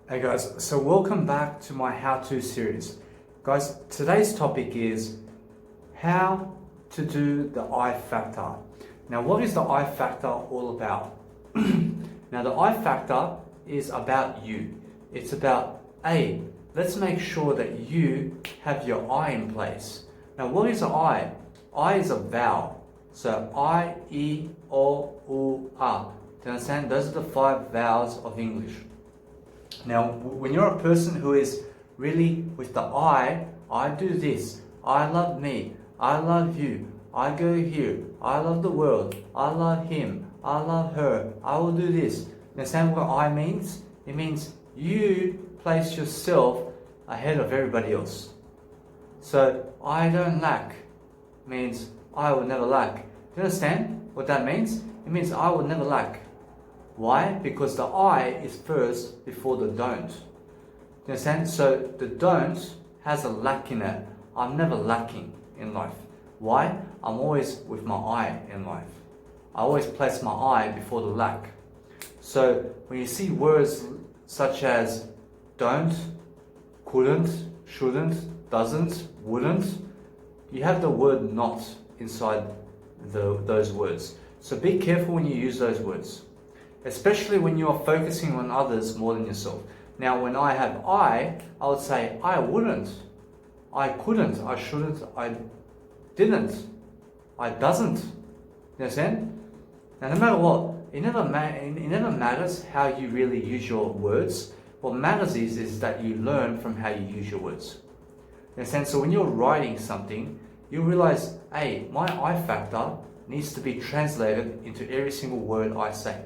Hey guys, so welcome back to my how-to series. Guys, today's topic is how to do the I factor. Now, what is the I factor all about? Now, the I factor is about you. It's about, A, let's make sure that you have your I in place. Now, what is an I? I is a vowel. So, I, E, O, U, A. Do you understand? Those are the 5 vowels of English. Now, when you're a person who is really with the I do this, I love me, I love you, I go here, I love the world, I love him, I love her, I will do this. Understand what I means? It means you place yourself ahead of everybody else. So, I don't lack means I will never lack. Do you understand what that means? It means I will never lack. Why? Because the I is first before the don't. You understand? So the don't has a lack in it. I'm never lacking in life. Why? I'm always with my I in life. I always place my I before the lack. So when you see words such as don't, couldn't, shouldn't, doesn't, wouldn't, you have the word not inside those words. So be careful when you use those words, especially when you are focusing on others more than yourself. Now, when I have I would say I wouldn't, I couldn't, I shouldn't, I didn't, I doesn't. You understand? Now, no matter what, it never matters how you really use your words. What matters is that you learn from how you use your words. You understand? So when you're writing something, you realize, hey, my I factor needs to be translated into every single word I say.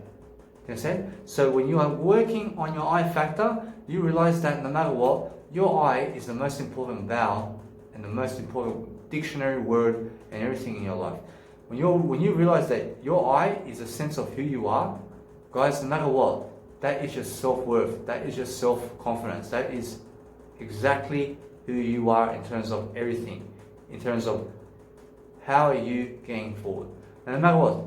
You understand? So when you are working on your I factor, you realize that no matter what, your I is the most important vowel and the most important dictionary word and everything in your life. When you realize that your I is a sense of who you are, guys, no matter what, that is your self-worth, that is your self-confidence, that is exactly who you are in terms of everything, in terms of how are you going forward. And no matter what,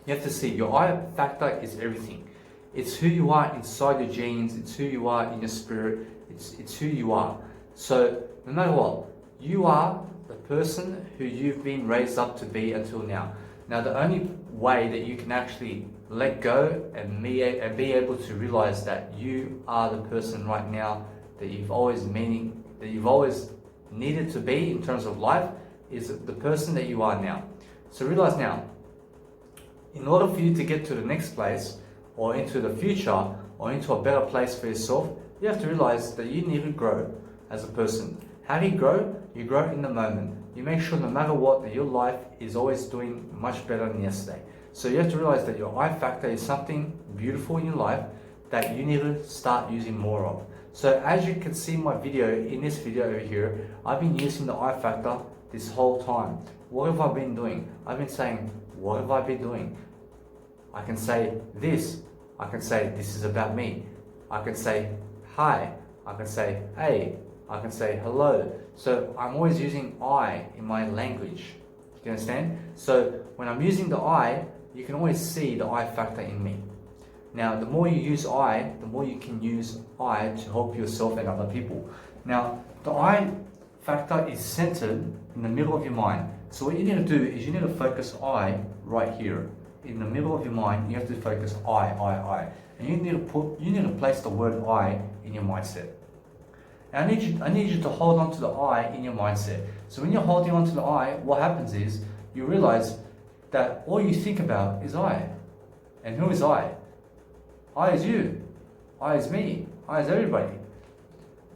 you have to see your I factor is everything. It's who you are inside your genes, it's who you are in your spirit, it's who you are. So no matter what, you are the person who you've been raised up to be until now. Now the only way that you can actually let go and be able to realize that you are the person right now that you've always needed to be in terms of life is the person that you are now. So realize now, in order for you to get to the next place or into the future or into a better place for yourself, you have to realize that you need to grow as a person. How do you grow? You grow in the moment. You make sure no matter what that your life is always doing much better than yesterday. So you have to realize that your I factor is something beautiful in your life that you need to start using more of. So as you can see in this video over here, I've been using the I factor this whole time. What have I been doing? I've been saying, what have I been doing? I can say this. I can say this is about me. I can say hi. I can say hey. I can say hello. So I'm always using I in my language. Do you understand? So when I'm using the I, you can always see the I factor in me. Now, the more you use I, the more you can use I to help yourself and other people. Now, the I factor is centered in the middle of your mind. So what you need to do is you need to focus I right here. In the middle of your mind, you have to focus I. And you need to place the word I in your mindset. And I need you to hold on to the I in your mindset. So when you're holding on to the I, what happens is you realize that all you think about is I. And who is I? I is you. I is me. I is everybody.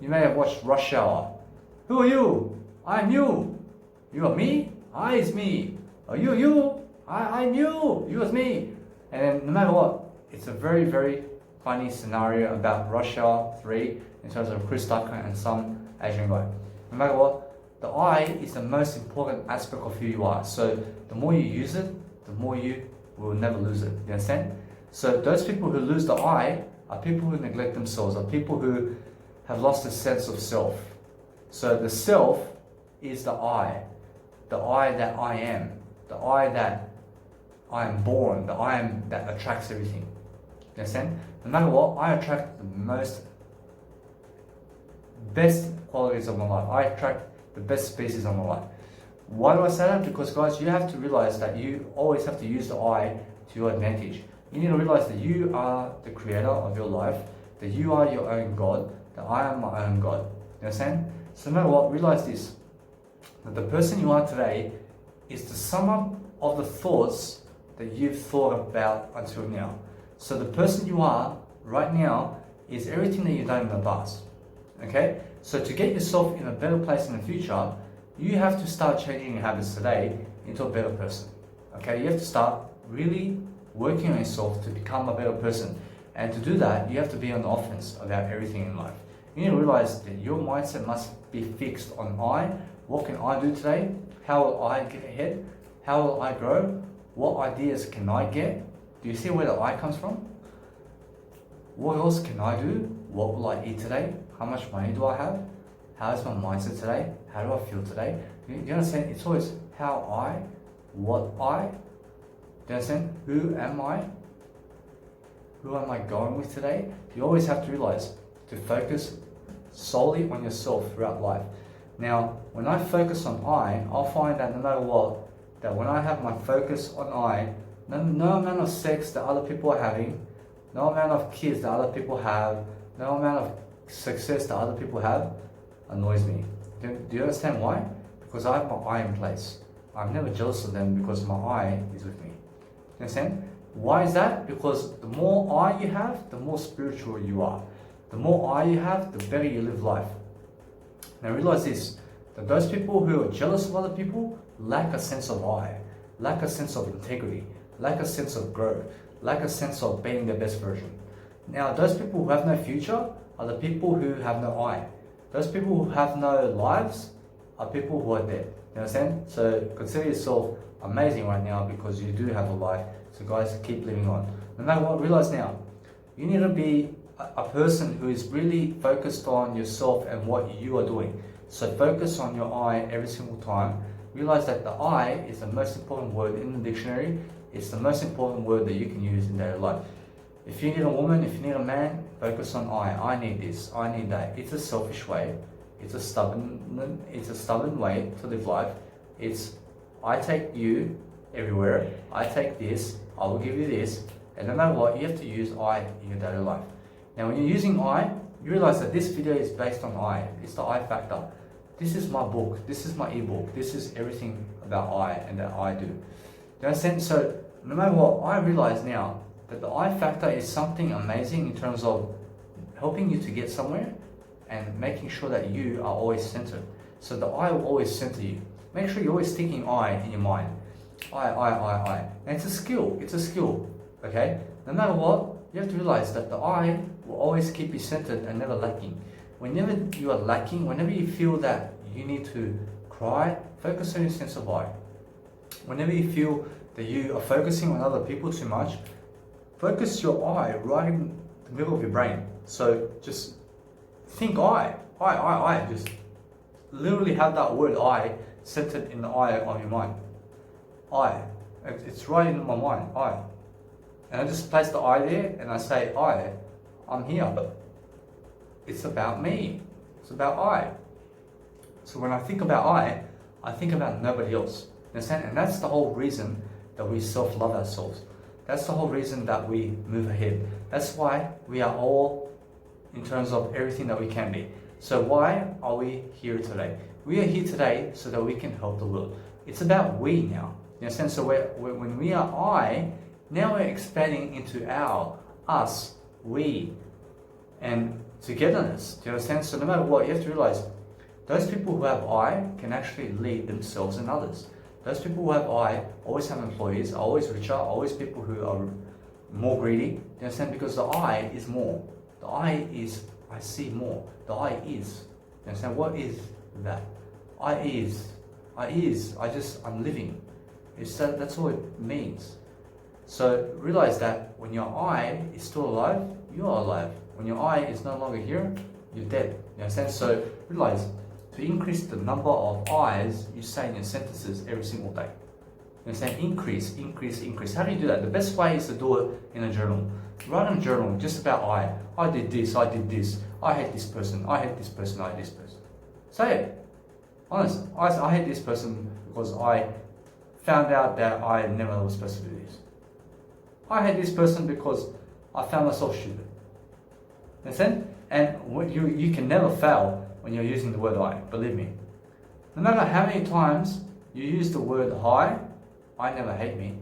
You may have watched Rush Hour. Who are you? I'm you. You are me? I is me. Are you? I'm you. You is me. And then no matter what, it's a very, very funny scenario about Rush Hour 3 in terms of Chris Tucker and some Asian guy. No matter what, the I is the most important aspect of who you are. So the more you use it, the more you will never lose it. You understand? So those people who lose the I are people who neglect themselves, are people who have lost a sense of self. So the self is the I that I am, the I that I am born, the I am that attracts everything. You understand? No matter what, I attract the most best qualities of my life. I attract the best species of my life. Why do I say that? Because guys, you have to realize that you always have to use the I to your advantage. You need to realize that you are the creator of your life, that you are your own God, that I am my own God. You understand? So no matter what, realize this, that the person you are today is the sum up of the thoughts that you've thought about until now. So the person you are right now is everything that you've done in the past. Okay? So to get yourself in a better place in the future, you have to start changing your habits today into a better person. Okay? You have to start really working on yourself to become a better person. And to do that, you have to be on the offense about everything in life. You need to realize that your mindset must be fixed on I. What can I do today? How will I get ahead? How will I grow? What ideas can I get? Do you see where the I comes from? What else can I do? What will I eat today? How much money do I have? How is my mindset today? How do I feel today? Do you understand? It's always how I, what I. Do you understand? Who am I? Who am I going with today? You always have to realize to focus solely on yourself throughout life. Now, when I focus on I, I'll find that no matter what, that when I have my focus on I, no amount of sex that other people are having, no amount of kids that other people have, no amount of success that other people have annoys me. Do you understand why? Because I have my I in place. I'm never jealous of them because my I is with me. You understand? Why is that? Because the more I you have, the more spiritual you are. The more I you have, the better you live life. Now realize this, that those people who are jealous of other people lack a sense of I, lack a sense of integrity, lack a sense of growth, lack a sense of being their best version. Now those people who have no future are the people who have no I. Those people who have no lives are people who are dead. You understand? So consider yourself amazing right now because you do have a life. So guys, keep living on. No matter what, realize now, you need to be a person who is really focused on yourself and what you are doing. So focus on your I every single time. Realize that the I is the most important word in the dictionary. It's the most important word that you can use in daily life. If you need a woman, if you need a man, focus on I. I need this, I need that. It's a selfish way. It's a stubborn way to live life. It's I take you everywhere. I take this. I will give you this. And no matter what, you have to use I in your daily life. Now, when you're using I, you realize that this video is based on I. It's the I factor. This is my book. This is my ebook. This is everything about I and that I do. Do you understand? So, no matter what, I realize now that the I factor is something amazing in terms of helping you to get somewhere and making sure that you are always centered. So the I will always center you. Make sure you're always thinking I in your mind. I. And it's a skill. It's a skill. Okay? No matter what, you have to realize that the I will always keep you centered and never lacking. Whenever you are lacking, whenever you feel that you need to cry, focus on your sense of I. Whenever you feel that you are focusing on other people too much, focus your I right in the middle of your brain. So just think I. Just literally have that word I centered in the I of your mind. I. It's right in my mind. I. And I just place the I there and I say, I'm here, but it's about me. It's about I. So when I think about I think about nobody else. Understand? And that's the whole reason that we self-love ourselves. That's the whole reason that we move ahead. That's why we are all in terms of everything that we can be. So why are we here today? We are here today so that we can help the world. It's about we now. You understand? So when we are I, now we're expanding into our, us, we, and togetherness. Do you understand? So no matter what, you have to realize those people who have I can actually lead themselves and others. Those people who have I always have employees, are always richer, are always people who are more greedy. Do you understand? Because the I is more. The I is, I see more. The I is. You understand? What is that? I'm living. That's all it means. So realize that when your I is still alive, you are alive. When your I is no longer here, you're dead. You understand? So realize, to increase the number of I's you say in your sentences every single day. You understand? Increase. How do you do that? The best way is to do it in a journal. Write in a journal just about I did this, I did this, I hate this person, I hate this person, I hate this person. Say it. Honest. I hate this person because I found out that I never was supposed to do this. I hate this person because I found myself stupid. Understand? And when you can never fail when you're using the word I, believe me. No matter how many times you use the word I never hate me.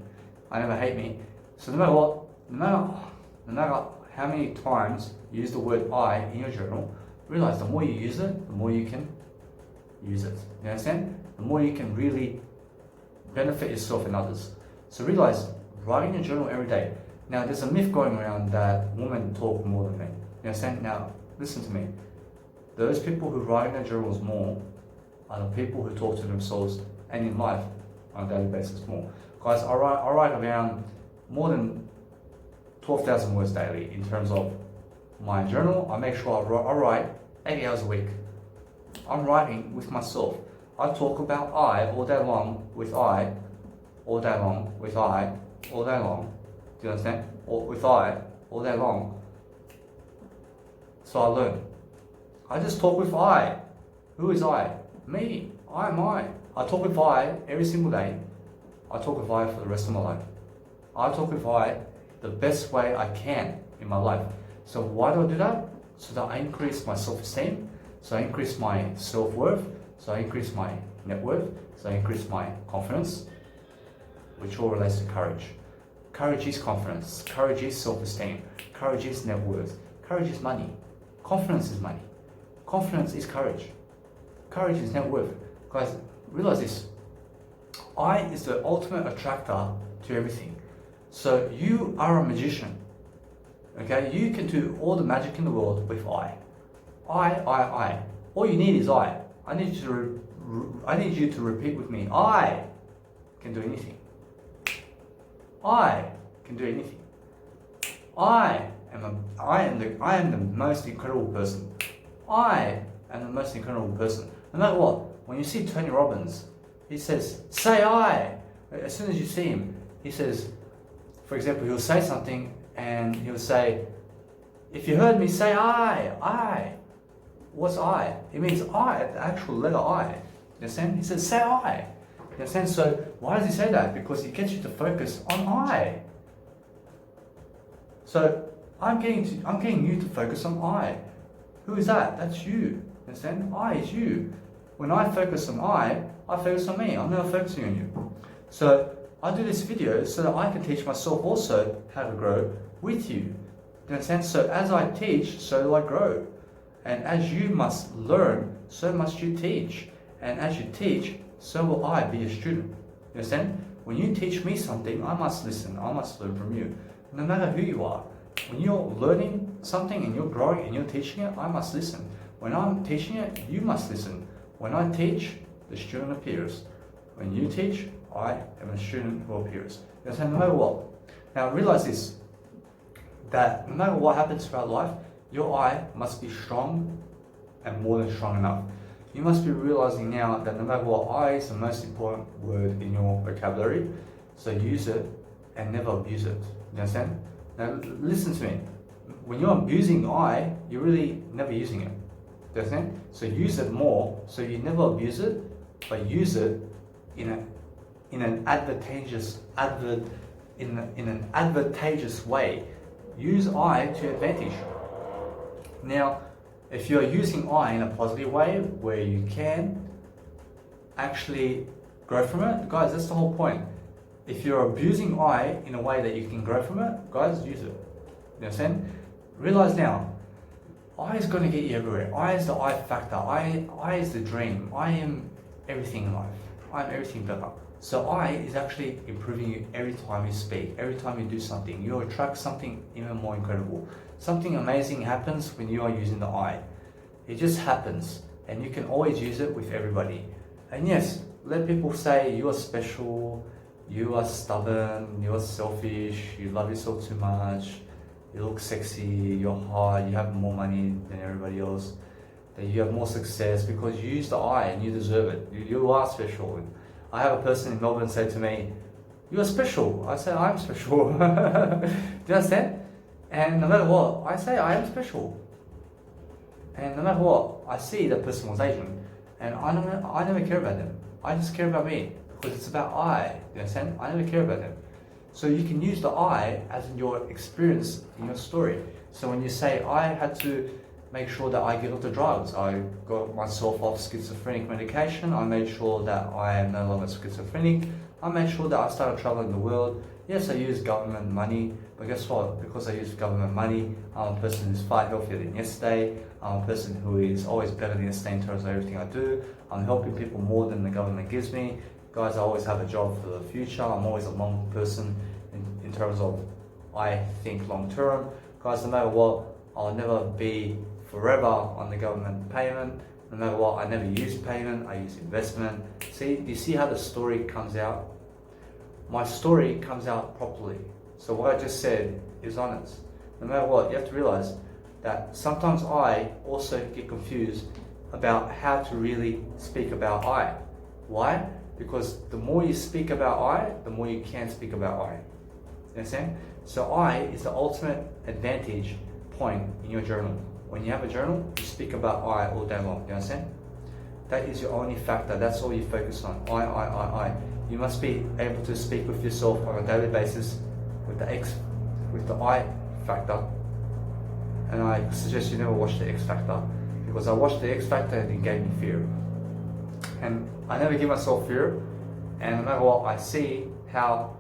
I never hate me. So no matter what, no matter how many times you use the word I in your journal, realize the more you use it, the more you can use it. You understand? The more you can really benefit yourself and others. So realize, write in your journal every day. Now there's a myth going around that women talk more than men. You understand? Now listen to me. Those people who write in their journals more are the people who talk to themselves and in life on a daily basis more. Guys, I write around more than 12,000 words daily in terms of my journal. I make sure I write 80 hours a week. I'm writing with myself. I talk about I all day long with I, all day long with I, all day long. Do you understand? Or with I, all day long. So I learn. I just talk with I. Who is I? Me. I am I. I talk with I every single day. I talk with I for the rest of my life. I talk with I the best way I can in my life. So why do I do that? So that I increase my self-esteem, so I increase my self-worth, so I increase my net worth, so I increase my confidence, which all relates to courage. Courage is confidence, courage is self-esteem, courage is net worth, courage is money, confidence is money, confidence is courage, courage is net worth. Guys, realize this, I is the ultimate attractor to everything. So you are a magician, okay? You can do all the magic in the world with I. I. All you need is I. I need you to repeat with me. I can do anything. I can do anything. I am the most incredible person. I am the most incredible person. No matter what, when you see Tony Robbins, he says, say I. As soon as you see him, he says, for example, he'll say something and he'll say, if you heard me say I. What's I? It means I, the actual letter I. You understand? He says, say I. You understand? So why does he say that? Because he gets you to focus on I. So I'm getting you to focus on I. Who is that? That's you. You understand? I is you. When I focus on I focus on me. I'm never focusing on you. So I do this video so that I can teach myself also how to grow with you. You understand? So as I teach, so do I grow. And as you must learn, so must you teach. And as you teach, so will I be a student. You understand? When you teach me something, I must listen. I must learn from you. No matter who you are. When you're learning something and you're growing and you're teaching it, I must listen. When I'm teaching it, you must listen. When I teach, the student appears. When you teach, I am a student who appears. You understand? No matter what. Now realize this, that no matter what happens throughout life, your I must be strong and more than strong enough. You must be realizing now that no matter what, I is the most important word in your vocabulary. So use it and never abuse it. You understand? Now listen to me. When you're abusing I, you're really never using it. You understand? So use it more, so you never abuse it, but use it in an advantageous way. Use I to advantage. Now, if you're using I in a positive way, where you can actually grow from it, guys, that's the whole point. If you're abusing I in a way that you can grow from it, guys, use it. You understand? Realize now, I is going to get you everywhere. I is the I factor. I is the dream. I am everything in life. I am everything better. So I is actually improving you every time you speak, every time you do something. You attract something even more incredible. Something amazing happens when you are using the I. It just happens, and you can always use it with everybody. And yes, let people say you are special, you are stubborn, you are selfish, you love yourself too much, you look sexy, you're hot, you have more money than everybody else, that you have more success because you use the I and you deserve it. You are special. I have a person in Melbourne say to me, you are special. I say, I'm special. Do you understand? And no matter what, I say I am special. And no matter what, I see the person was Asian, and I never care about them. I just care about me because it's about I. You understand? I never care about them. So you can use the I as in your experience in your story. So when you say I had to make sure that I get off the drugs, I got myself off schizophrenic medication, I made sure that I am no longer schizophrenic, I made sure that I started traveling the world. Yes, I use government money, but guess what? Because I use government money, I'm a person who's far healthier than yesterday. I'm a person who is always better than yesterday in terms of everything I do. I'm helping people more than the government gives me. Guys, I always have a job for the future. I'm always a long person in terms of I think long term. Guys, no matter what, I'll never be forever on the government payment. No matter what, I never use payment, I use investment. See, do you see how the story comes out? My story comes out properly. So what I just said is honest. No matter what, you have to realize that sometimes I also get confused about how to really speak about I. Why? Because the more you speak about I, the more you can speak about I. You understand? So I is the ultimate advantage point in your journal. When you have a journal, you speak about I all day long. You understand? That is your only factor. That's all you focus on. I. You must be able to speak with yourself on a daily basis with the I factor. And I suggest you never watch the X Factor, because I watched the X Factor and it gave me fear. And I never give myself fear, and no matter what, I see how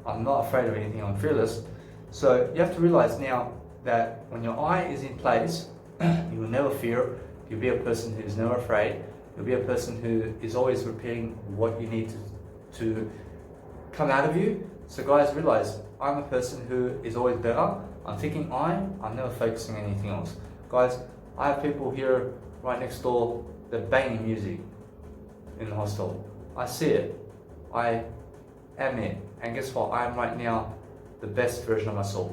I'm not afraid of anything, I'm fearless. So you have to realize now that when your I is in place, you will never fear. You'll be a person who's never afraid. You'll be a person who is always repeating what you need to come out of you. So guys, realize I'm a person who is always better. I'm thinking I'm never focusing on anything else. Guys, I have people here right next door, they're banging music in the hostel. I see it. I am it. And guess what? I am right now the best version of myself.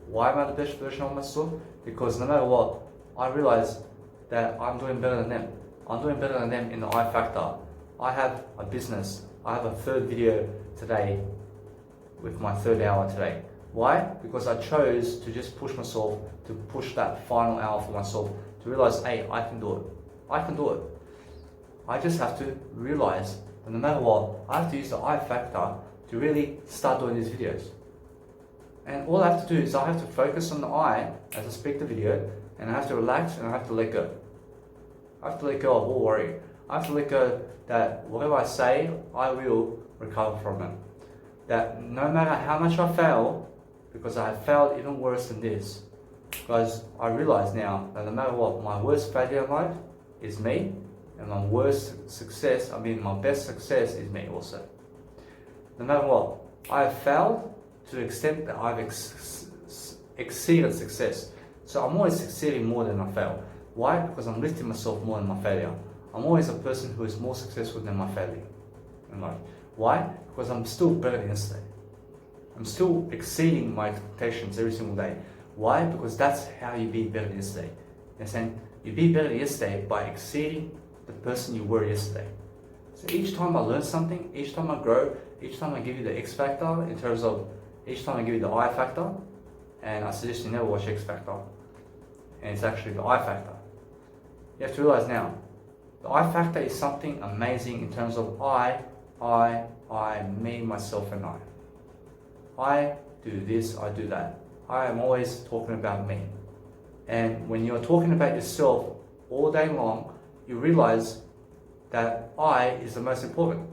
Why am I the best version of myself? Because no matter what, I realize that I'm doing better than them. I'm doing better than them in the I factor. I have a business. I have a third video today with my third hour today. Why? Because I chose to just push myself, to push that final hour for myself, to realize, hey, I can do it. I can do it. I just have to realize that no matter what, I have to use the I factor to really start doing these videos. And all I have to do is I have to focus on the I as I speak the video, and I have to relax and I have to let go. I have to let go of all worry. I have to let go that whatever I say, I will recover from it. That no matter how much I fail, because I have failed even worse than this, because I realize now that no matter what, my worst failure in life is me, and my worst success, my best success is me also. No matter what, I have failed to the extent that I've exceeded success. So I'm always succeeding more than I fail. Why? Because I'm lifting myself more than my failure. I'm always a person who is more successful than my failure in life. Why? Because I'm still better than yesterday. I'm still exceeding my expectations every single day. Why? Because that's how you be better than yesterday. You're saying you be better than yesterday by exceeding the person you were yesterday. So each time I learn something, each time I grow, each time I give you the X factor in terms of each time I give you the I factor, and I suggest you never watch X factor, and it's actually the I factor. You have to realize now, the I factor is something amazing in terms of I, me, myself, and I. I do this, I do that. I am always talking about me. And when you're talking about yourself all day long, you realize that I is the most important.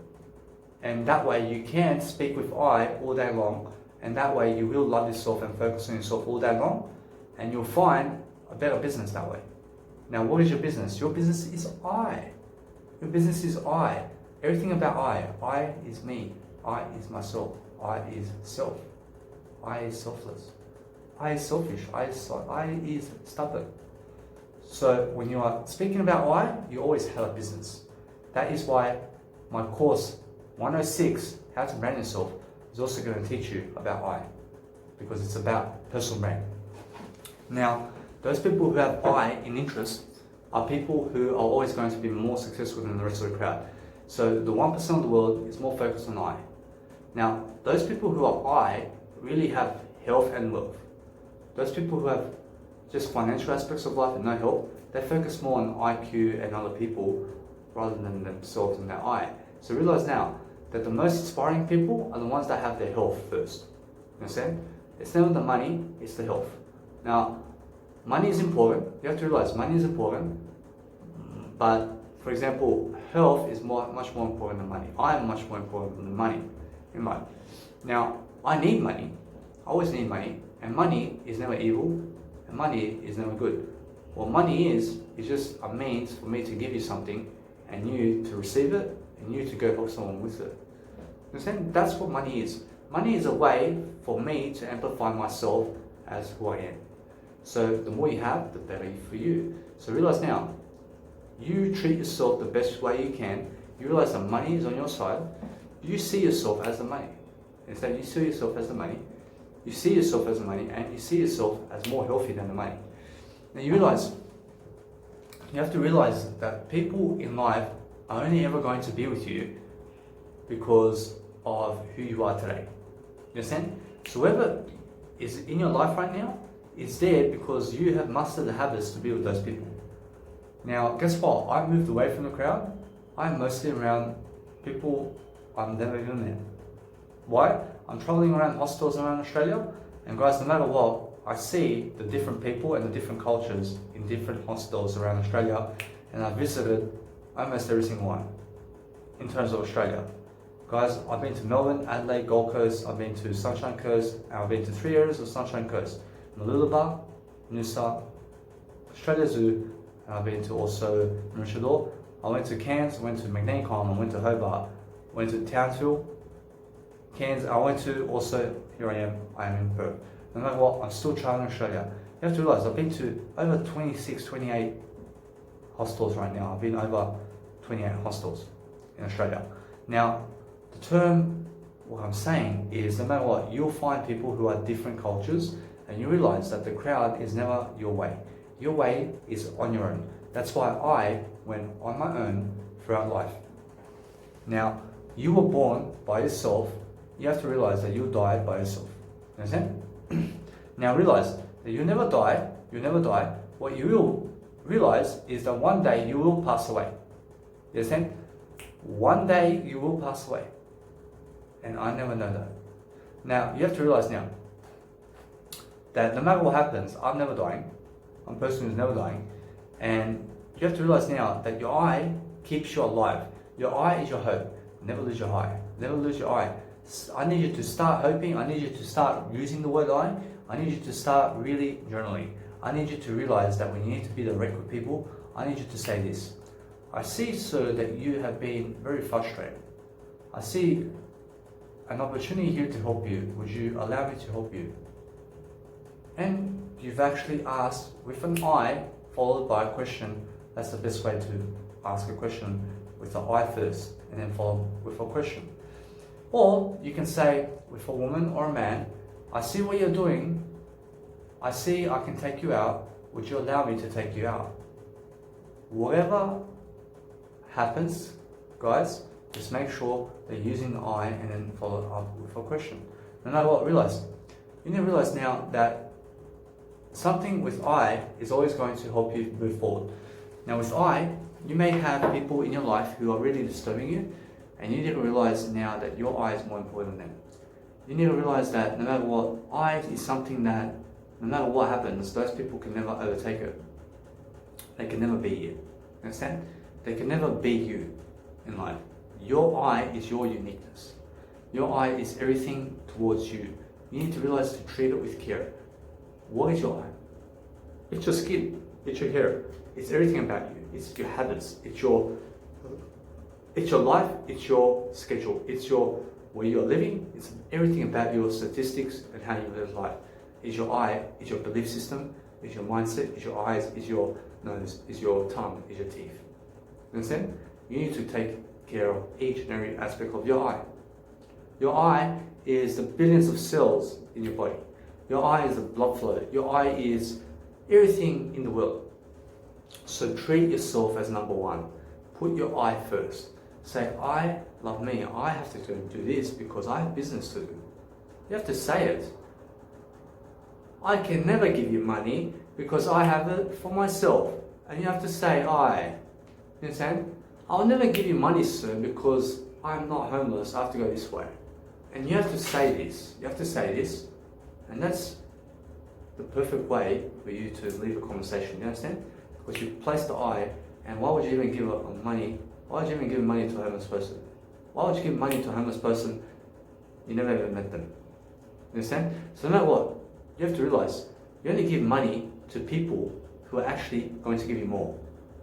And that way you can speak with I all day long, and that way you will love yourself and focus on yourself all day long, and you'll find a better business that way. Now, what is your business? Your business is I. Your business is I. Everything about I. I is me. I is myself. I is self. I is selfless. I is selfish. I is stubborn. So when you are speaking about I, you always have a business. That is why my course 106, How to Brand Yourself, is also going to teach you about I, because it's about personal brand. Now, those people who have I in interest are people who are always going to be more successful than the rest of the crowd. So the 1% of the world is more focused on I. Now, those people who are I really have health and wealth. Those people who have just financial aspects of life and no health, they focus more on IQ and other people rather than themselves and their I. So realize now that the most inspiring people are the ones that have their health first. You understand? It's never the money, it's the health. Now, money is important. You have to realize money is important, but for example, health is much more important than money. I am much more important than money in life. Now, I need money. I always need money, and money is never evil, and money is never good. What money is just a means for me to give you something, and you to receive it, and you to go help someone with it. You understand? That's what money is. Money is a way for me to amplify myself as who I am. So the more you have, the better for you. So realize now, you treat yourself the best way you can. You realize the money is on your side. You see yourself as the money. Instead, you see yourself as the money. You see yourself as the money, and you see yourself as more healthy than the money. Now you have to realize that people in life are only ever going to be with you because of who you are today. You understand? So whoever is in your life right now is there because you have mastered the habits to be with those people. Now, guess what? I moved away from the crowd. I'm mostly around people I've never even met. Why? I'm traveling around hostels around Australia, and guys, no matter what, I see the different people and the different cultures in different hostels around Australia, and I've visited almost every single one in terms of Australia. Guys, I've been to Melbourne, Adelaide, Gold Coast, I've been to Sunshine Coast, and I've been to 3 areas of Sunshine Coast: Mooloolaba, Noosa, Australia Zoo, and I've been to also Maroochydore. I went to Cairns, I went to Magneticon, I went to Hobart, went to Townsville, Cairns. I went to also, here I am in Perth. No matter what, I'm still traveling Australia. You have to realize I've been to over 26, 28 hostels right now. I've been over 28 hostels in Australia. Now, the term, what I'm saying is, no matter what, you'll find people who are different cultures, and you realize that the crowd is never your way. Your way is on your own. That's why I went on my own throughout life. Now, you were born by yourself. You have to realize that you'll die by yourself. You understand? Now realize that you never die. You never die. What you will realize is that one day you will pass away. You understand? One day you will pass away. And I never know that. Now, you have to realize now that no matter what happens, I'm never dying. I'm a person who's never dying. And you have to realize now that your I keeps you alive. Your I is your hope. Never lose your I. Never lose your I. I need you to start hoping. I need you to start using the word I need you to start really journaling. I need you to realize that when you need to be direct with people, I need you to say this: I see, sir, that you have been very frustrated. I see an opportunity here to help you. Would you allow me to help you? And you've actually asked with an I followed by a question. That's the best way to ask a question, with the I first and then follow with a question. Or you can say with a woman or a man, I see what you're doing. I see I can take you out. Would you allow me to take you out? Whatever happens, guys, just make sure they're using the I and then follow up with a question. No matter what, you need to realize now that something with I is always going to help you move forward. Now with I, you may have people in your life who are really disturbing you, and you need to realize now that your I is more important than them. You need to realize that no matter what, I is something that no matter what happens, those people can never overtake it. They can never be you. Understand? They can never be you in life. Your I is your uniqueness. Your I is everything towards you. You need to realize to treat it with care. What is your I? It's your skin. It's your hair. It's everything about you. It's your habits. It's your life. It's your schedule. It's your where you're living. It's everything about your statistics and how you live life. Is your I, is your belief system, is your mindset, is your eyes, is your nose, is your tongue, is your teeth. You understand? You need to take care of each and every aspect of your I. Your I is the billions of cells in your body. Your I is the blood flow. Your I is everything in the world. So treat yourself as number one. Put your I first. Say, I love me. I have to do this because I have business to do. You have to say it. I can never give you money because I have it for myself. And you have to say I. You understand? I'll never give you money, sir, because I'm not homeless. I have to go this way. And you have to say this. You have to say this. And that's the perfect way for you to leave a conversation. You understand? Because you place the I. And why would you even give money? Why would you even give money to a homeless person? Why would you give money to a homeless person? You never ever met them. You understand? So no matter what, you have to realize you only give money to people who are actually going to give you more.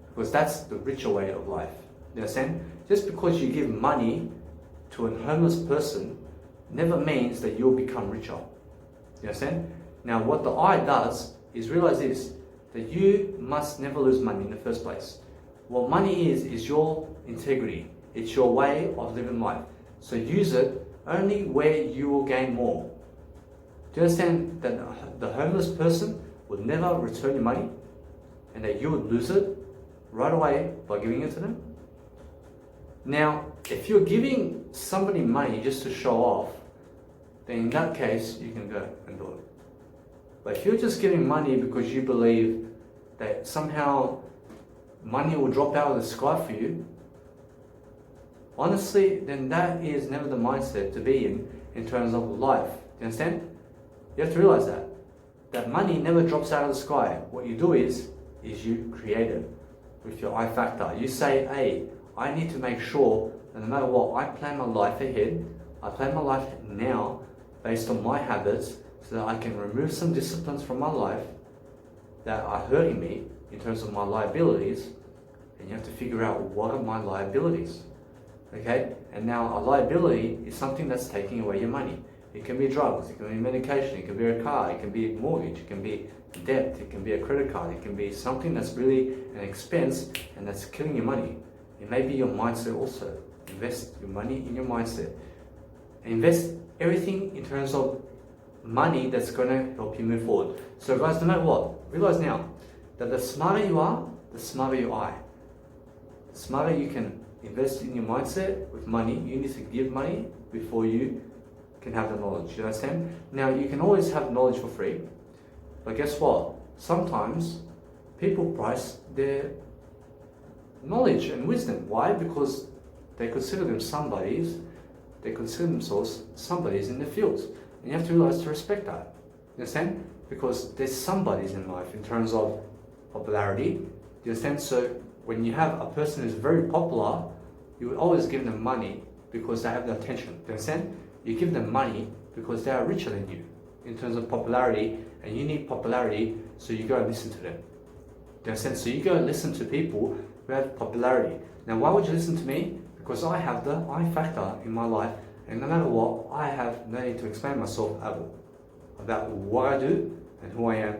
Because that's the richer way of life. You understand? Just because you give money to a homeless person never means that you'll become richer. You understand? Now what the I does is realize this, that you must never lose money in the first place. What money is your integrity. It's your way of living life. So use it only where you will gain more. Do you understand that the homeless person would never return your money and that you would lose it right away by giving it to them? Now, if you're giving somebody money just to show off, then in that case, you can go and do it. But if you're just giving money because you believe that somehow money will drop out of the sky for you, honestly, then that is never the mindset to be in terms of life. Do you understand? You have to realize that money never drops out of the sky. What you do is you create it with your I factor. You say, hey, I need to make sure that no matter what, I plan my life ahead. I plan my life now based on my habits so that I can remove some disciplines from my life that are hurting me in terms of my liabilities. And you have to figure out what are my liabilities. Okay? And now a liability is something that's taking away your money. It can be drugs, it can be medication, it can be a car, it can be a mortgage, it can be debt, it can be a credit card, it can be something that's really an expense and that's killing your money. It may be your mindset also. Invest your money in your mindset. Invest everything in terms of money that's going to help you move forward. So guys, no matter what, realize now that the smarter you are, the smarter you are. The smarter you can invest in your mindset with money. You need to give money before you can have the knowledge. You understand? Now you can always have knowledge for free, but guess what? Sometimes people price their knowledge and wisdom. Why? Because they consider themselves somebodies in the fields. And you have to realize to respect that. You understand? Because there's somebodies in life in terms of popularity. Do you understand? So when you have a person who's very popular, you would always give them money because they have the attention. Do you understand? You give them money because they are richer than you in terms of popularity, and you need popularity, so you go and listen to them. Do you understand? So you go and listen to people who have popularity. Now, why would you listen to me? Because I have the I factor in my life, and no matter what, I have no need to explain myself at all about what I do and who I am.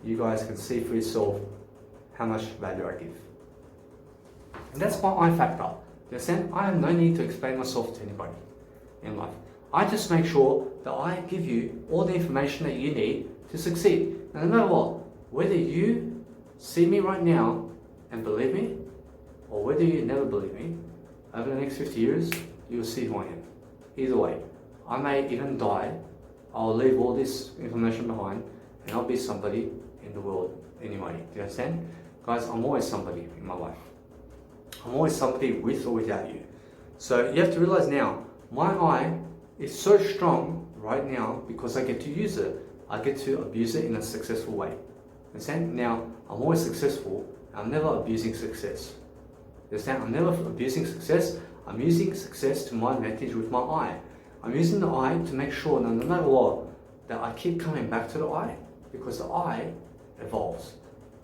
You guys can see for yourself how much value I give. And that's my I factor. Do you understand? I have no need to explain myself to anybody in life. I just make sure that I give you all the information that you need to succeed. And no matter what, whether you see me right now and believe me, or whether you never believe me, over the next 50 years, you'll see who I am. Either way, I may even die, I'll leave all this information behind, and I'll be somebody in the world anyway. Do you understand? Guys, I'm always somebody in my life. I'm always somebody with or without you. So you have to realize now, my I is so strong right now because I get to use it. I get to abuse it in a successful way. Understand? Now, I'm always successful. I'm never abusing success. Understand? I'm never abusing success. I'm using success to my advantage with my I. I'm using the I to make sure that no matter what, that I keep coming back to the I, because the I evolves.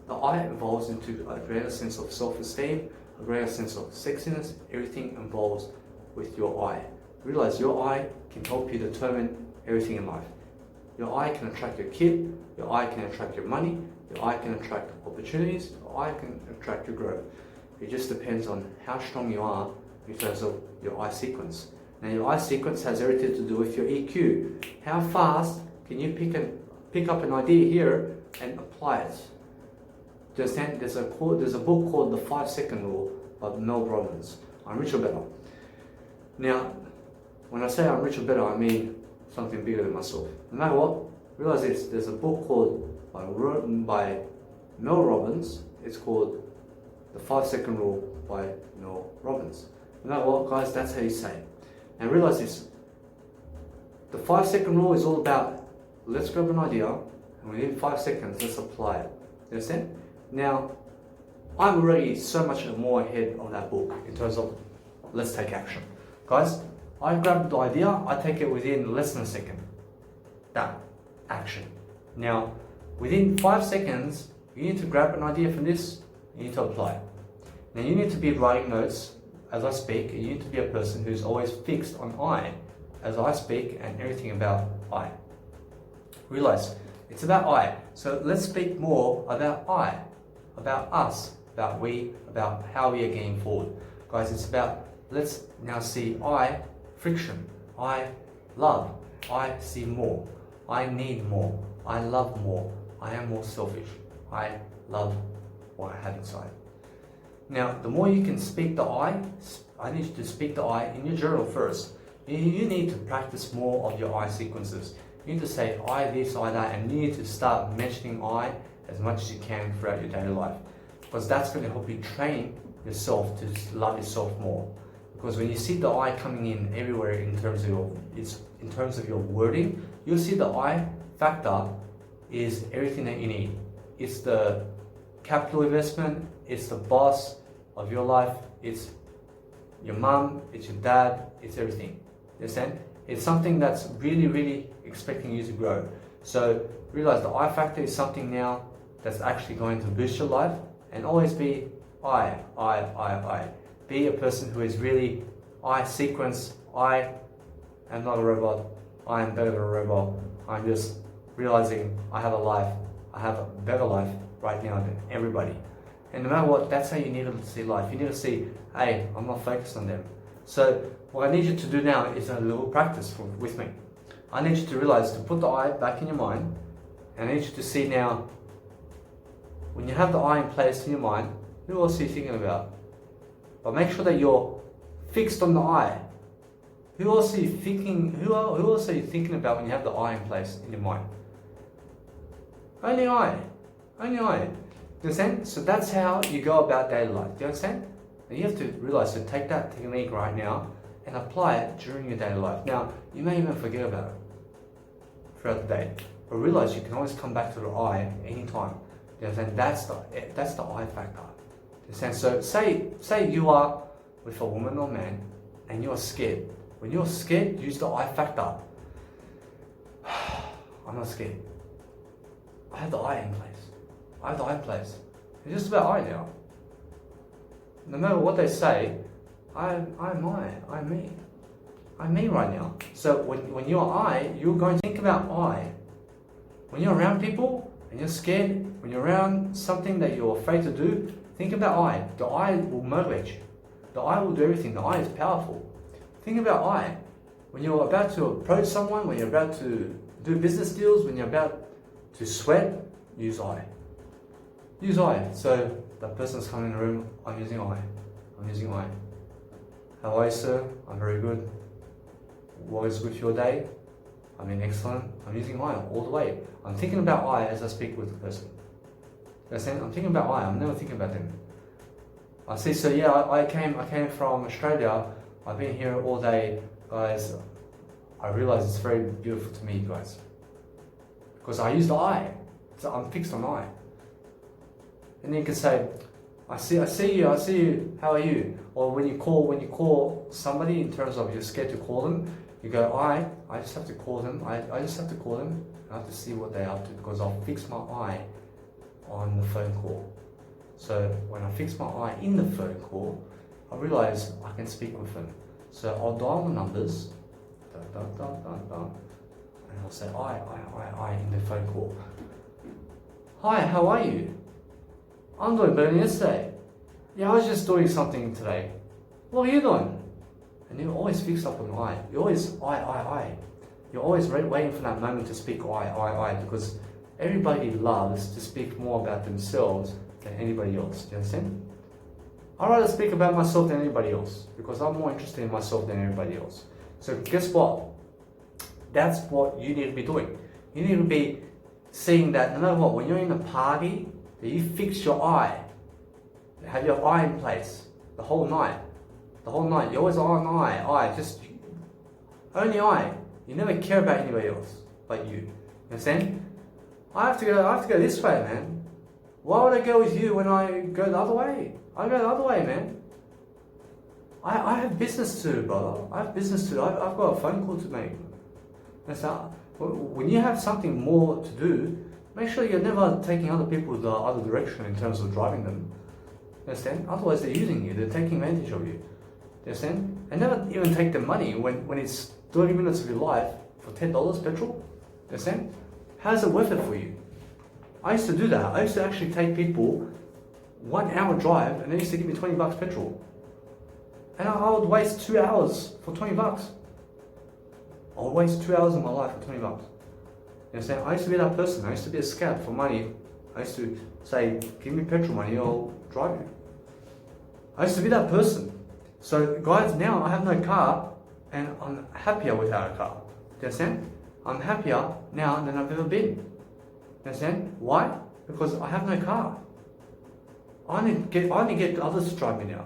The I evolves into a greater sense of self-esteem, a greater sense of sexiness. Everything evolves with your I. Realize your I can help you determine everything in life. Your I can attract your kid, your I can attract your money, your I can attract opportunities, your I can attract your growth. It just depends on how strong you are in terms of your I sequence. Now your I sequence has everything to do with your EQ. How fast can you pick up an idea here and apply it? Do you understand? There's a book called The 5-Second Rule by Mel Robbins. I'm rich or better. Now, when I say I'm rich or better, I mean something bigger than myself. No matter what, realize this, there's a book written by Mel Robbins. It's called The 5 Second Rule by Mel Robbins. You know what, guys? That's how you say it. And realize this. The 5 second rule is all about, let's grab an idea, and within 5 seconds, let's apply it. You understand? Now, I'm already so much more ahead of that book in terms of let's take action. Guys, I grab the idea, I take it within less than a second. Done. Action. Now, within 5 seconds, you need to grab an idea from this, you need to apply it. Now, you need to be writing notes as I speak, and you need to be a person who's always fixed on I as I speak and everything about I. Realize, it's about I. So let's speak more about I, about us, about we, about how we are getting forward. Guys, it's about, let's now see I, friction, I, love, I see more, I need more, I love more, I am more selfish, I love what I have inside. Now, the more you can speak the I need you to speak the I in your journal first. You need to practice more of your I sequences. You need to say I this, I that, and you need to start mentioning I as much as you can throughout your daily life. Because that's going to help you train yourself to love yourself more. Because when you see the I coming in everywhere in terms of your wording, you'll see the I factor is everything that you need. It's the capital investment, it's the boss of your life, it's your mum, it's your dad, it's everything. You understand? It's something that's really, really expecting you to grow. So realize the I factor is something now that's actually going to boost your life, and always be I. Be a person who is really I sequence. I am not a robot. I am better than a robot. I'm just realizing I have a life. I have a better life right now than everybody. And no matter what, that's how you need to see life. You need to see, hey, I'm not focused on them. So what I need you to do now is a little practice with me. I need you to realize to put the I back in your mind, and I need you to see now, when you have the I in place in your mind, who else are you thinking about? But make sure that you're fixed on the I. Who else are you thinking? Who else are you thinking about when you have the I in place in your mind? Only I. Only I. Do you understand? So that's how you go about daily life. Do you understand? And you have to realize to take that technique right now and apply it during your daily life. Now, you may even forget about it throughout the day, but realize you can always come back to the I anytime. You understand? That's the I factor. You understand? So say you are with a woman or man and you are scared. When you're scared, use the I factor. I'm not scared. I have the I in place. I have the I in place. It's just about I now. No matter what they say, I'm me. I'm me right now. So when you're I, you're going to think about I. When you're around people and you're scared, when you're around something that you're afraid to do, think about I. The I will motivate you. The I will do everything. The I is powerful. Think about I. When you're about to approach someone, when you're about to do business deals, when you're about to sweat, use I. Use I. So that person's coming in the room, I'm using I. I'm using I. How are you, sir? I'm very good. What is good for your day? I mean, excellent. I'm using I all the way. I'm thinking about I as I speak with the person. I'm thinking about I. I'm never thinking about them. I see. So yeah, I came from Australia. I've been here all day, guys. I realize it's very beautiful to me, guys, because I used I. So I'm fixed on I. And then you can say, I see you, how are you? Or when you call somebody, in terms of you're scared to call them, you go, I just have to call them. I just have to call them. I have to see what they're up to, because I'll fix my eye on the phone call. So when I fix my eye in the phone call, I realize I can speak with them. So I'll dial the numbers, and I'll say I in the phone call. Hi, how are you? I'm doing better than yesterday. Yeah, I was just doing something today. What are you doing? And you're always fixed up on I. You're always I. You're always waiting for that moment to speak I, because everybody loves to speak more about themselves than anybody else. Do you understand? I'd rather speak about myself than anybody else, because I'm more interested in myself than everybody else. So guess what? That's what you need to be doing. You need to be seeing that no matter what, when you're in a party, that you fix your eye. Have your eye in place the whole night. The whole night. You're always on eye, just only eye. You never care about anybody else but you. You understand? I have to go this way, man. Why would I go with you when I go the other way? I go the other way, man. I have business to do, brother. I have business to do. I've got a phone call to make. That's how, when you have something more to do, make sure you're never taking other people the other direction in terms of driving them. Understand? Otherwise they're using you, they're taking advantage of you. Understand? And never even take the money when it's 30 minutes of your life for $10 petrol. Understand? How is it worth it for you? I used to do that. I used to actually take people 1 hour drive and they used to give me $20 petrol. And I would waste 2 hours for $20. I would waste 2 hours of my life for $20. You understand? I used to be that person. I used to be a scout for money. I used to say, give me petrol money, I'll drive you. I used to be that person. So guys, now I have no car and I'm happier without a car. Do you understand? I'm happier now than I've ever been. You understand? Why? Because I have no car. I only get others to drive me now.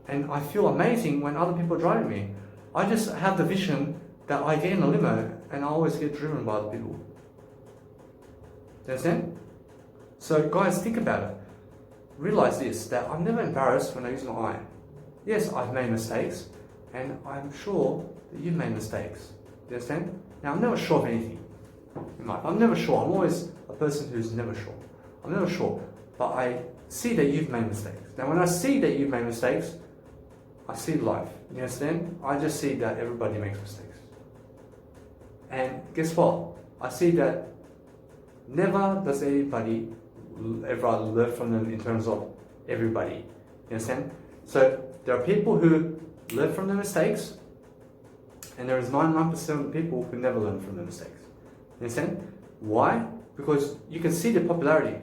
And I feel amazing when other people are driving me. I just have the vision that I get in a limo and I always get driven by other people. Do you understand? So guys, think about it. Realize this, that I'm never embarrassed when I use my eye. Yes, I've made mistakes, and I'm sure that you've made mistakes. Do you understand? Now, I'm never sure of anything. I'm never sure. I'm always a person who's never sure. I'm never sure. But I see that you've made mistakes. Now, when I see that you've made mistakes, I see life. You understand? I just see that everybody makes mistakes. And guess what? I see that never does anybody ever learn from them in terms of everybody. You understand? So there are people who learn from their mistakes, and there is 99% of people who never learn from their mistakes. You understand? Why? Because you can see their popularity.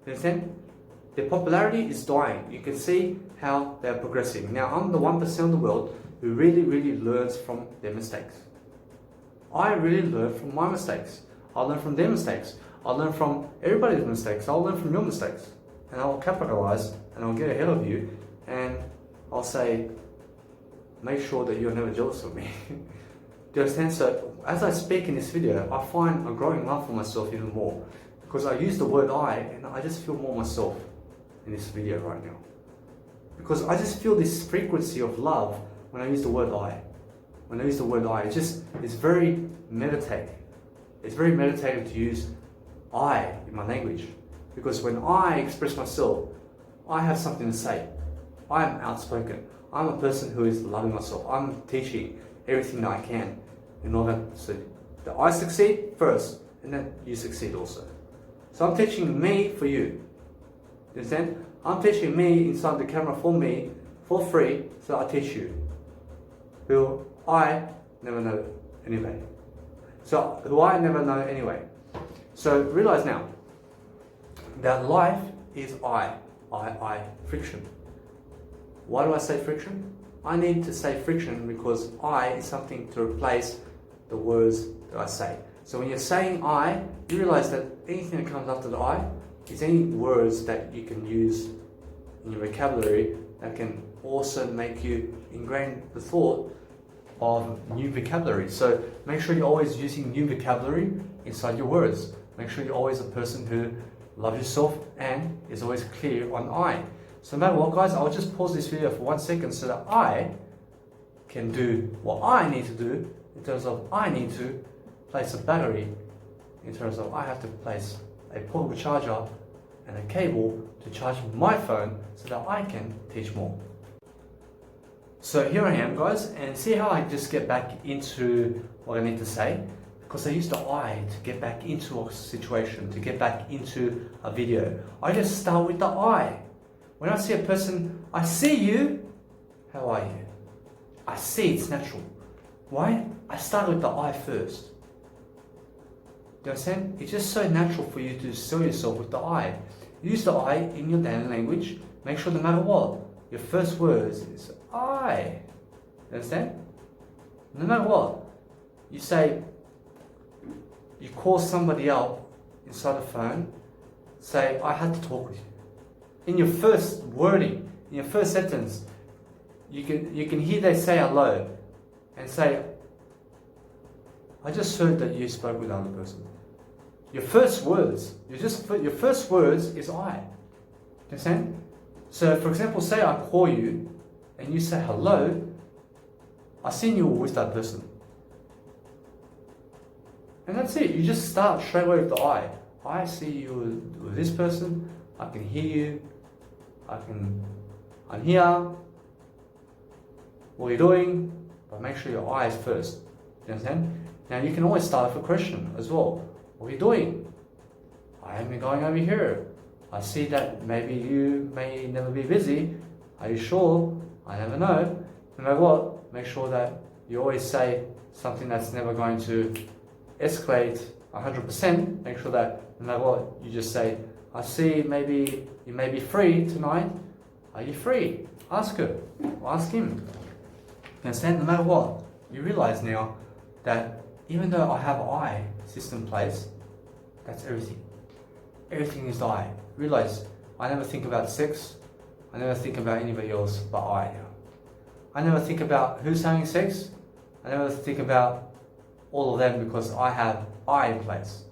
You understand? Their popularity is dying. You can see how they're progressing. Now, I'm the 1% of the world who really learns from their mistakes. I really learn from my mistakes. I learn from their mistakes. I learn from everybody's mistakes. I'll learn from your mistakes. And I'll capitalize and I'll get ahead of you and I'll say, make sure that you're never jealous of me. Do you understand? So as I speak in this video, I find a growing love for myself even more because I use the word I and I just feel more myself in this video right now. Because I just feel this frequency of love when I use the word I. When I use the word I, it's very meditative. It's very meditative to use I in my language. Because when I express myself, I have something to say. I am outspoken. I'm a person who is loving myself. I'm teaching everything that I can in order so that I succeed first and then you succeed also. So I'm teaching me for you. You understand? I'm teaching me inside the camera for me for free so I teach you. Who I never know anyway. So who I never know anyway. So realize now that life is I, friction. Why do I say friction? I need to say friction because I is something to replace the words that I say. So when you're saying I, you realize that anything that comes after the I is any words that you can use in your vocabulary that can also make you ingrain the thought of new vocabulary. So make sure you're always using new vocabulary inside your words. Make sure you're always a person who loves yourself and is always clear on I. So no matter what, guys, I'll just pause this video for 1 second so that I can do what I need to do in terms of I need to place a battery, in terms of I have to place a portable charger and a cable to charge my phone so that I can teach more. So here I am, guys, and see how I just get back into what I need to say? Because I use the I to get back into a situation, to get back into a video. I just start with the I. When I see a person, I see you, how are you? I see, it's natural. Why? I start with the I first. Do you understand? It's just so natural for you to sell yourself with the I. Use the I in your daily language. Make sure no matter what, your first words is I. You understand? No matter what, you you call somebody up inside the phone, say, I had to talk with you. In your first wording, in your first sentence, you can hear they say hello and say, I just heard that you spoke with another person. Your first words, your first words is I. Understand? So for example, say I call you and you say hello, I seen you with that person. And that's it. You just start straight away with the I. I see you with this person, I can hear you, I'm here, what are you doing? But make sure your I is first. You understand? Now you can always start with a question as well. What are you doing? I am going over here. I see that maybe you may never be busy. Are you sure? I never know. No matter what, make sure that you always say something that's never going to escalate 100%. Make sure that no matter what, you just say, I see maybe you may be free tonight. Are you free? Ask her or ask him. You understand? No matter what, you realize now that even though I have I system in place, that's everything. Everything is I. Realize I never think about sex. I never think about anybody else but I. I never think about who's having sex. I never think about all of them because I have I in place.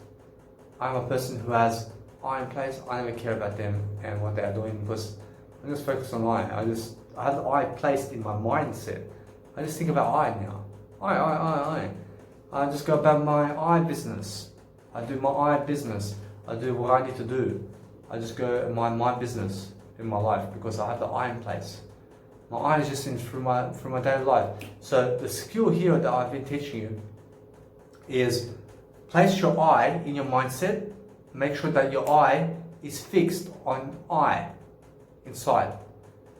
I'm a person who has I in place. I never care about them and what they are doing because I'm just focused on I. I have the I placed in my mindset. I just think about I now. I just go about my I business. I do my I business. I do what I need to do. I just go my business in my life because I have the I in place. My I is just in through my daily life. So the skill here that I've been teaching you is place your I in your mindset. Make sure that your I is fixed on I inside.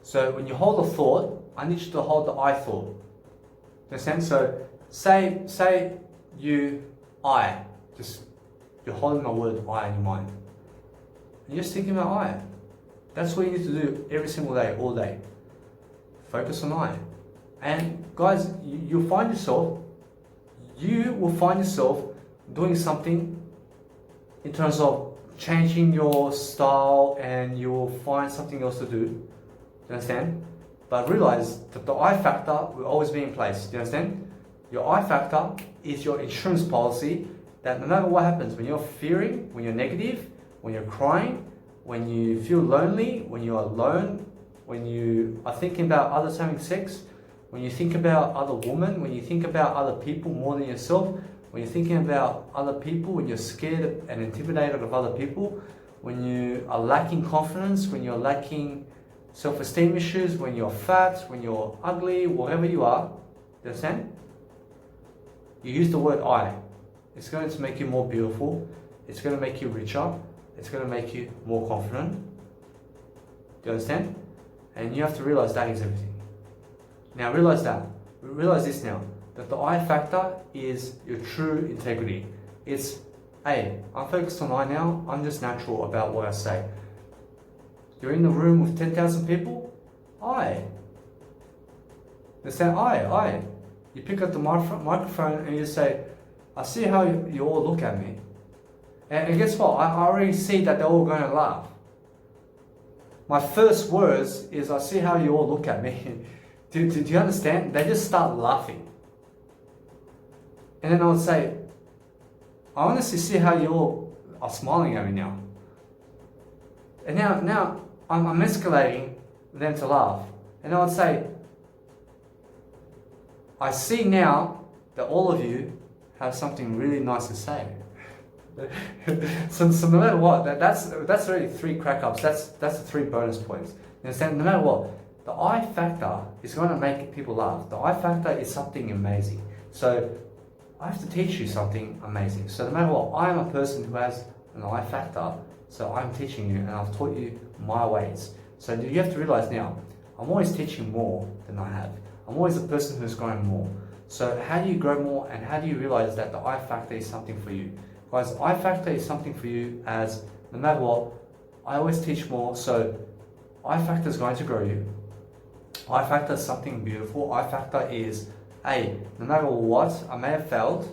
So when you hold a thought, I need you to hold the I thought. Understand? So say you're holding my word I in your mind. And you're just thinking about I. That's what you need to do every single day, all day. Focus on I. And guys, you will find yourself doing something in terms of changing your style and you'll find something else to do. You understand? But realize that the I factor will always be in place. Do you understand? Your I factor is your insurance policy that no matter what happens, when you're fearing, when you're negative, when you're crying, when you feel lonely, when you're alone, when you are thinking about others having sex, when you think about other women, when you think about other people more than yourself, when you're thinking about other people, when you're scared and intimidated of other people, when you are lacking confidence, when you're lacking self-esteem issues, when you're fat, when you're ugly, whatever you are, you understand? You use the word I. It's going to make you more beautiful. It's going to make you richer. It's going to make you more confident. Do you understand? And you have to realize that is everything. Now realize that. Realize this now. That the I factor is your true integrity. It's, hey, I'm focused on I now. I'm just natural about what I say. You're in the room with 10,000 people. I. Understand? I. You pick up the microphone and you say, I see how you all look at me. And guess what? I already see that they're all going to laugh. My first words is, I see how you all look at me. Do you understand? They just start laughing. And then I would say, I honestly see how you all are smiling at me now. And now I'm escalating them to laugh. And I would say, I see now that all of you have something really nice to say. so no matter what, that's already 3 crack-ups. That's the 3 bonus points. You understand? No matter what, the I factor is going to make people laugh. The I factor is something amazing. So I have to teach you something amazing. So no matter what, I am a person who has an I factor. So I'm teaching you and I've taught you my ways. So you have to realize now, I'm always teaching more than I have. I'm always a person who's growing more. So how do you grow more and how do you realize that the I factor is something for you? Guys, I factor is something for you as no matter what, I always teach more. So I factor is going to grow you. I factor is something beautiful. I factor is, hey, no matter what, I may have failed,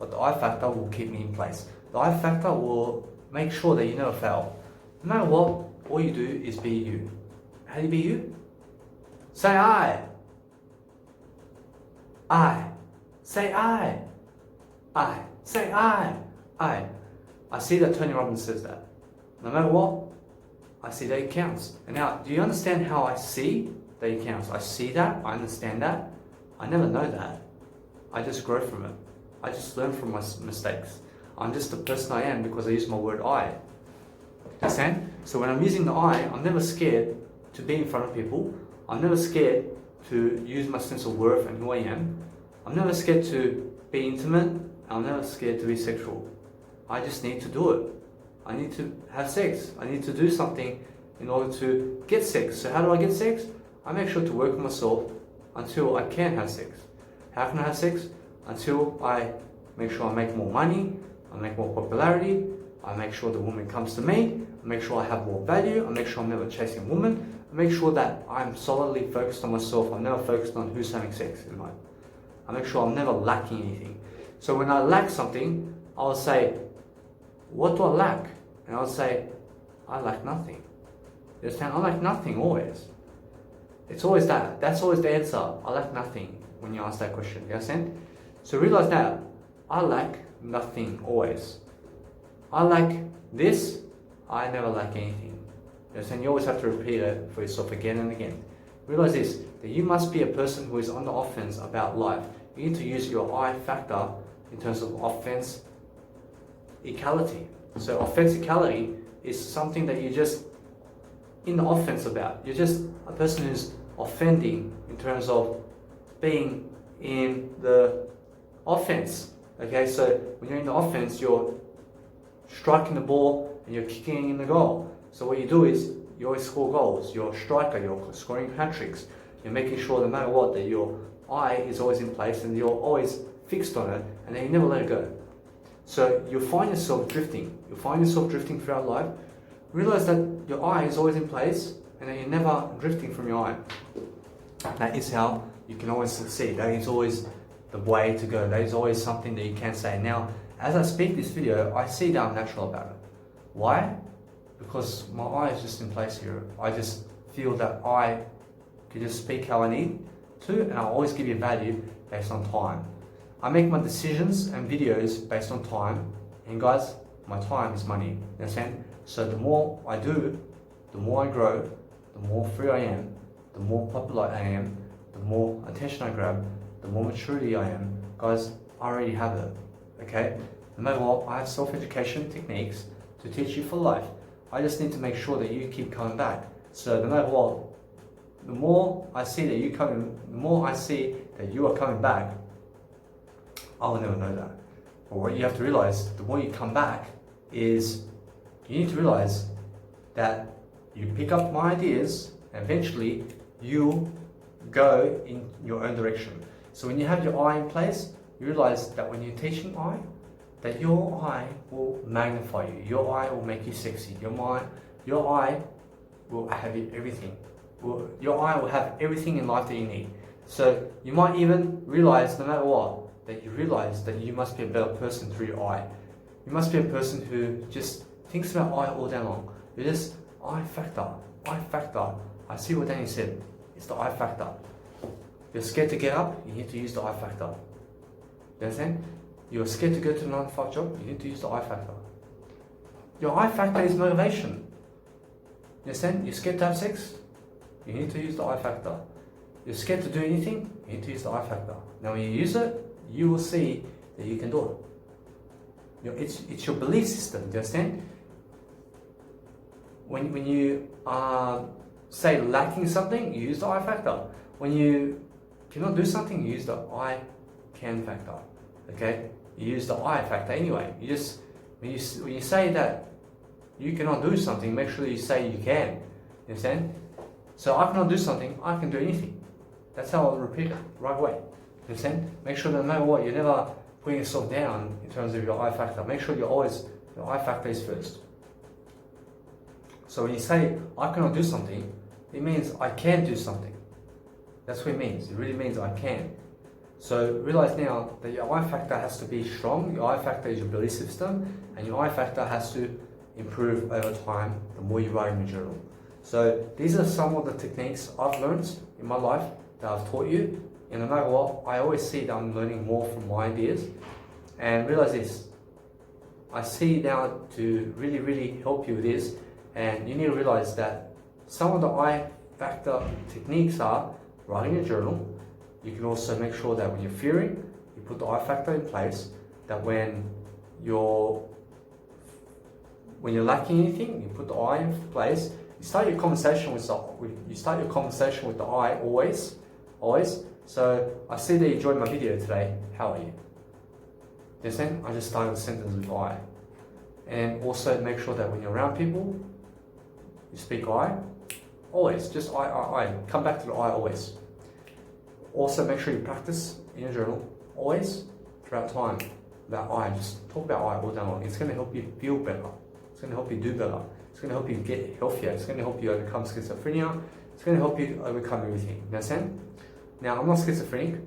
but the I factor will keep me in place. The I factor will make sure that you never fail. No matter what, all you do is be you. How do you be you? Say I. I. Say I. I. Say I. I. I see that Tony Robbins says that. No matter what, I see that it counts. And now, do you understand how I see that it counts? I see that, I understand that. I never know that. I just grow from it. I just learn from my mistakes. I'm just the person I am because I use my word I. Understand? So when I'm using the I, I'm never scared to be in front of people. I'm never scared to use my sense of worth and who I am. I'm never scared to be intimate. I'm never scared to be sexual. I just need to do it. I need to have sex. I need to do something in order to get sex. So how do I get sex? I make sure to work on myself until I can have sex. How can I have sex? Until I make sure I make more money, I make more popularity, I make sure the woman comes to me, I make sure I have more value, I make sure I'm never chasing a woman, I make sure that I'm solidly focused on myself, I'm never focused on who's having sex in life. I make sure I'm never lacking anything. So when I lack something, I'll say, what do I lack? And I'll say, I lack nothing. You understand? I lack nothing always. It's always that. That's always the answer. I lack nothing when you ask that question. You understand? So realize that I lack nothing always. I lack this, I never lack anything. You understand? You always have to repeat it for yourself again and again. Realize this, that you must be a person who is on the offense about life. You need to use your I factor in terms of offense equality. So offensicality is something that you're just in the offense about. You're just a person who's offending in terms of being in the offense. Okay, so when you're in the offense, you're striking the ball and you're kicking in the goal. So what you do is you always score goals. You're a striker, you're scoring hat-tricks. You're making sure no matter what that your eye is always in place and you're always fixed on it and then you never let it go. So you'll find yourself drifting. You'll find yourself drifting throughout life. Realize that your eye is always in place and that you're never drifting from your eye. That is how you can always succeed. That is always the way to go. That is always something that you can say. Now, as I speak this video, I see that I'm natural about it. Why? Because my eye is just in place here. I just feel that I can just speak how I need to, and I always give you value based on time. I make my decisions and videos based on time, and guys, my time is money. You understand? So the more I do, the more I grow, the more free I am, the more popular I am, the more attention I grab, the more maturity I am. Guys, I already have it. Okay? No matter what, I have self-education techniques to teach you for life. I just need to make sure that you keep coming back. So no matter what, the more I see that you are coming back, I will never know that. But what you have to realize, the more you come back, is you need to realize that you pick up my ideas, and eventually you go in your own direction. So when you have your eye in place, you realize that when you're teaching eye, that your eye will magnify you. Your eye will make you sexy. Your eye will have everything. Your eye will have everything in life that you need. So you might even realize, no matter what, that you realize that you must be a better person through your eye. You must be a person who just thinks about eye all day long. You're just I factor. I see what Danny said. It's the I factor. You're scared to get up, you need to use the I factor. You understand? You're scared to go to a 9-to-5 job, you need to use the I factor. Your I factor is motivation. You understand? You're scared to have sex, you need to use the I factor. You're scared to do anything, you need to use the I factor. Now when you use it, you will see that you can do it. It's your belief system, do you understand? When you say lacking something, you use the I factor. When you cannot do something, you use the I can factor. Okay? You use the I factor anyway. You just when you say that you cannot do something, make sure you say you can. You understand? So I cannot do something, I can do anything. That's how I'll repeat it right away. You understand? Make sure that no matter what, you're never putting yourself down in terms of your I factor. Make sure your I factor is first. So when you say I cannot do something, it means I can do something. That's what it means. It really means I can. So realize now that your I factor has to be strong. Your I factor is your belief system, and your I factor has to improve over time the more you write in your journal. So these are some of the techniques I've learned in my life that I've taught you. And no matter what, I always see that I'm learning more from my ideas. And realize this, I see now to really, really help you with this. And you need to realize that some of the I factor techniques are writing a journal. You can also make sure that when you're fearing, you put the I factor in place, that when you're lacking anything, you put the I in place. You start your conversation with the I always. So I see that you enjoyed my video today. How are you? You understand? I just started the sentence with I. And also make sure that when you're around people, you speak I. Always, just I. Come back to the I always. Also make sure you practice in your journal, always, throughout time, that I. Just talk about I all day long. It's going to help you feel better. It's going to help you do better. It's going to help you get healthier. It's going to help you overcome schizophrenia. It's going to help you overcome everything. You understand? Now, I'm not schizophrenic.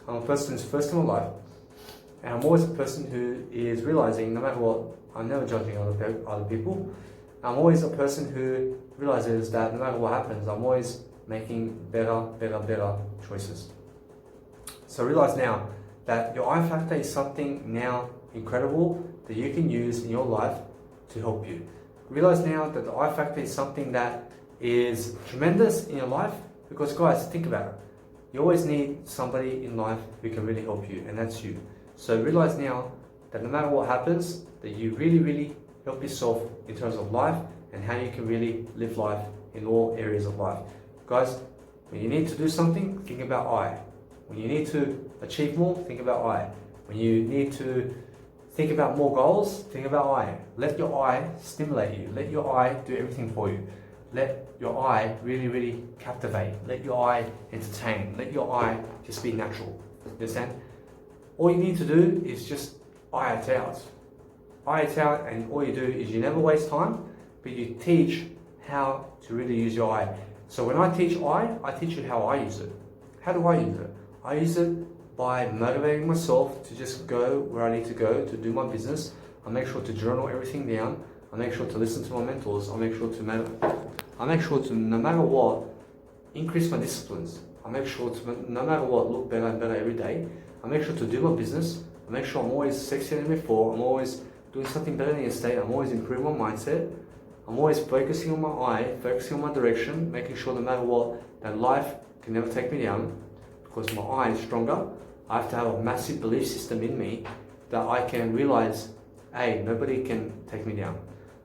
I'm a person who's first in my life. And I'm always a person who is realizing, no matter what, I'm never judging other people. I'm always a person who realizes that no matter what happens, I'm always making better choices. So realize now that your I factor is something now incredible that you can use in your life to help you. Realize now that the I factor is something that is tremendous in your life, because guys, think about it. You always need somebody in life who can really help you, and that's you. So realize now that no matter what happens, that you really help yourself in terms of life and how you can really live life in all areas of life. Guys, when you need to do something, think about I. When you need to achieve more, think about I. When you need to think about more goals, think about I. Let your I stimulate you. Let your I do everything for you. Let your I really captivate. Let your I entertain. Let your I just be natural. You understand? All you need to do is just I it out. I it out, and all you do is you never waste time, but you teach how to really use your I. So when I teach I teach you how I use it. How do I use it? I use it by motivating myself to just go where I need to go to do my business. I make sure to journal everything down. I make sure to listen to my mentors. I make sure to, no matter what, increase my disciplines. I make sure to, no matter what, look better and better every day. I make sure to do my business. I make sure I'm always sexier than before. I'm always doing something better than yesterday. I'm always improving my mindset. I'm always focusing on my I, focusing on my direction, making sure no matter what, that life can never take me down, because my I is stronger. I have to have a massive belief system in me that I can realize, hey, nobody can take me down.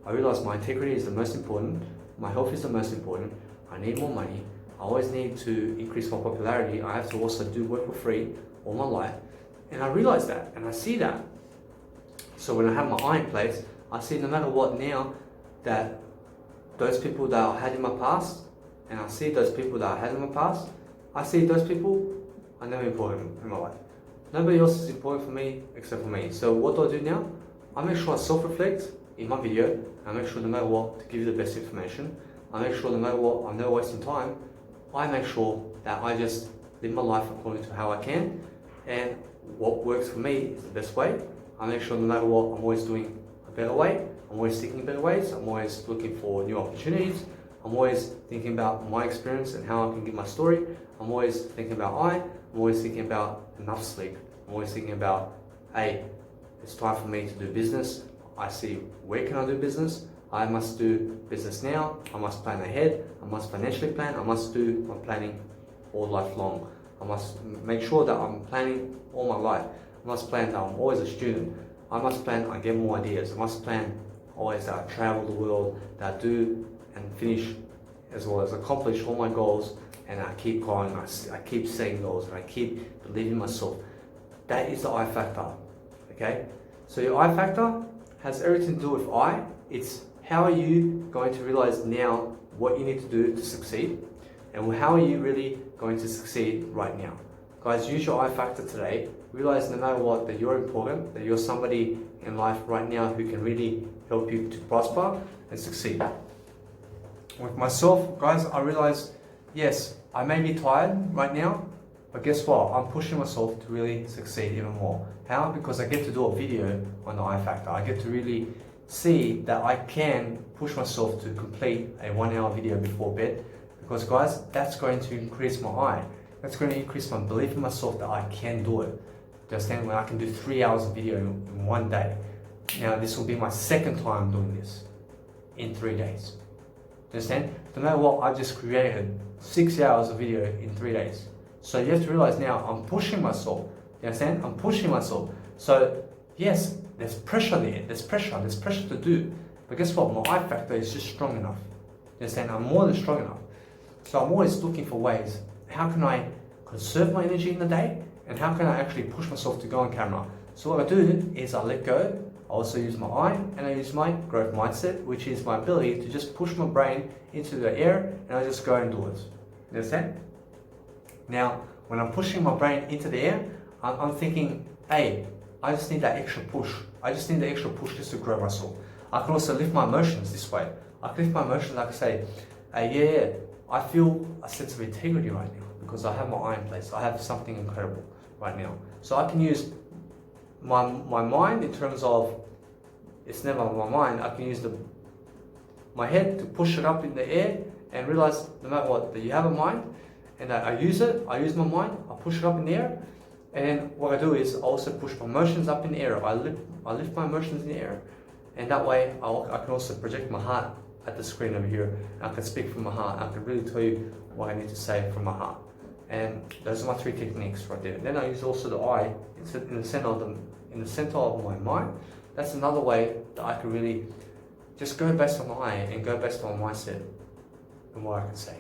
I realize my integrity is the most important, my health is the most important, I need more money, I always need to increase my popularity, I have to also do work for free all my life. And I realize that, and I see that. So when I have my I in place, I see no matter what now, that those people that I had in my past, and I see those people that I had in my past, I see those people are never important in my life. Nobody else is important for me except for me. So what do I do now? I make sure I self-reflect in my video. I make sure no matter what to give you the best information. I make sure no matter what, I'm never wasting time. I make sure that I just live my life according to how I can, and what works for me is the best way. I make sure no matter what, I'm always doing a better way. I'm always seeking better ways. I'm always looking for new opportunities. I'm always thinking about my experience and how I can give my story. I'm always thinking about I'm always thinking about enough sleep. I'm always thinking about, hey, it's time for me to do business. I see where can I do business. I must do business now. I must plan ahead. I must financially plan. I must do my planning all life long. I must make sure that I'm planning all my life. I must plan that I'm always a student. I must plan I get more ideas. I must plan always that I travel the world, that I do and finish as well as accomplish all my goals, and I keep going, I keep setting goals, and I keep believing in myself. That is the I factor, okay? So your I factor has everything to do with I. It's how are you going to realize now what you need to do to succeed, and how are you really going to succeed right now. Guys, use your I factor today. Realize no matter what, that you're important, that you're somebody in life right now who can really help you to prosper and succeed. With myself, guys, I realize, yes, I may be tired right now, But guess what? I'm pushing myself to really succeed even more. How? Because I get to do a video on the I factor. I get to really see that I can push myself to complete a 1 hour video before bed. Because guys, that's going to increase my I. That's going to increase my belief in myself that I can do it. Understand? When I can do 3 hours of video in one day. Now this will be my second time doing this in 3 days. Understand? No matter what, I just created 6 hours of video in 3 days. So you have to realize now I'm pushing myself. You understand? I'm pushing myself. So yes, there's pressure there. There's pressure to do. But guess what? My I factor is just strong enough. You understand? I'm more than strong enough. So I'm always looking for ways. How can I conserve my energy in the day? And how can I actually push myself to go on camera? So what I do is I let go. I also use my I, and I use my growth mindset, which is my ability to just push my brain into the air, and I just go and do it. You understand? Now, when I'm pushing my brain into the air, I'm thinking, hey, I just need that extra push. I just need the extra push just to grow myself. I can also lift my emotions this way. I can lift my emotions, I can say, hey, I feel a sense of integrity right now because I have my I in place. I have something incredible right now. So I can use my mind in terms of, it's never my mind, I can use my head to push it up in the air and realize no matter what, that you have a mind, and I use it, I use my mind, I push it up in the air, and what I do is I also push my emotions up in the air. I lift my emotions in the air, and that way I can also project my heart at the screen over here. I can speak from my heart. I can really tell you what I need to say from my heart. And those are my 3 techniques right there. Then I use also the I in the center of my mind. That's another way that I can really just go based on my I and go based on my mindset and what I can say.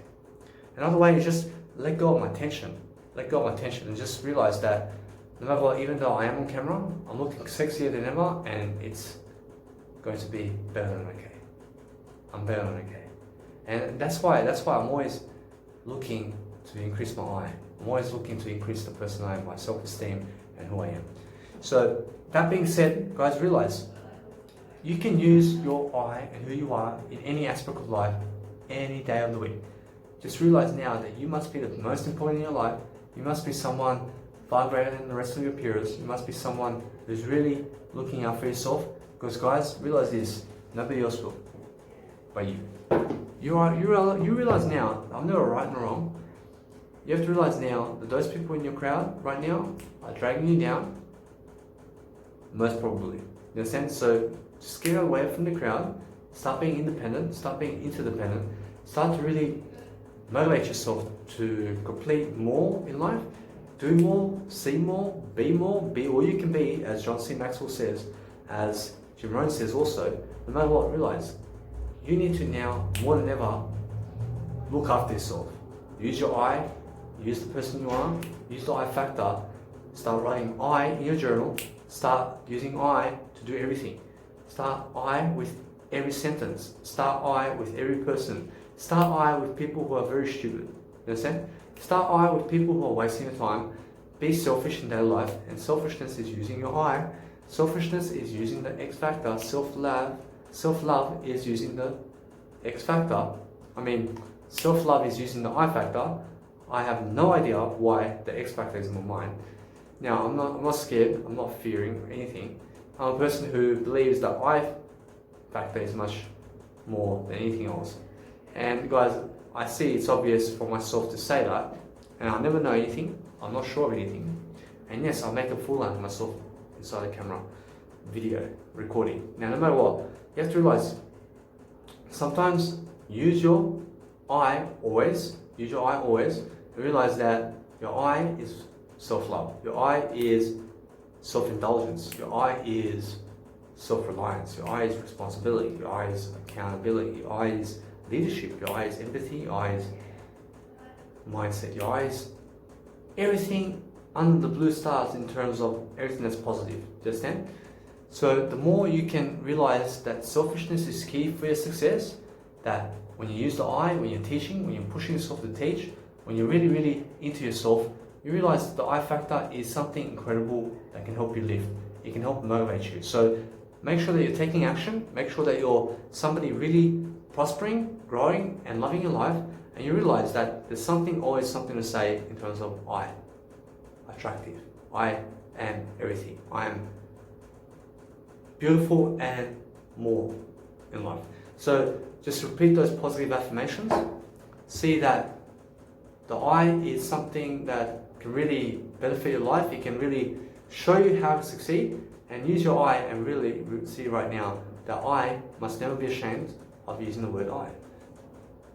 Another way is just let go of my tension. Let go of my tension and just realize that no matter what, even though I am on camera, I'm looking sexier than ever, and it's going to be better than okay. I'm better than okay. And that's why I'm always looking to increase my I. I'm always looking to increase the person I am, my self-esteem and who I am. So that being said, guys, realize you can use your I and who you are in any aspect of life any day of the week. Just realize now that you must be the most important in your life. You must be someone far greater than the rest of your peers. You must be someone who's really looking out for yourself. Because guys, realize this, nobody else will but you. You realize now, I'm never right and wrong. You have to realize now that those people in your crowd right now are dragging you down. Most probably. You understand? So just get away from the crowd. Start being independent. Start being interdependent. Start to really motivate yourself to complete more in life. Do more, see more, be all you can be, as John C. Maxwell says, as Jim Rohn says also. No matter what, realize you need to now, more than ever, look after yourself. Use your I, use the person you are, use the I factor. Start writing I in your journal. Start using I to do everything. Start I with every sentence. Start I with every person. Start I with people who are very stupid. You understand? Start I with people who are wasting your time. Be selfish in daily life, and selfishness is using your I. Selfishness is using the X factor. Self-love is using the X factor. Self-love is using the I factor. I have no idea why the X factor is in my mind. Now, I'm not scared. I'm not fearing anything. I'm a person who believes that I factor is much more than anything else. And guys, I see it's obvious for myself to say that, and I never know anything. I'm not sure of anything. And yes, I make a fool out of myself inside the camera, video, recording. Now, no matter what, you have to realize, sometimes use your I always, and realize that your I is self-love. Your I is self-indulgence. Your I is self-reliance. Your I is responsibility. Your I is accountability. Your I is leadership. Your I is empathy. Your I is mindset. Your I is everything under the blue stars in terms of everything that's positive. Do you understand? So the more you can realize that selfishness is key for your success, that when you use the I, when you're teaching, when you're pushing yourself to teach, when you're really, really into yourself, you realize that the I factor is something incredible that can help you live. It can help motivate you. So make sure that you're taking action. Make sure that you're somebody really prospering, growing, and loving your life. And you realize that there's always something to say in terms of I. attractive. I am everything. I am beautiful and more in life. So just repeat those positive affirmations. See that the I is something that can really benefit your life. It can really show you how to succeed, and use your I and really see right now that I must never be ashamed of using the word I.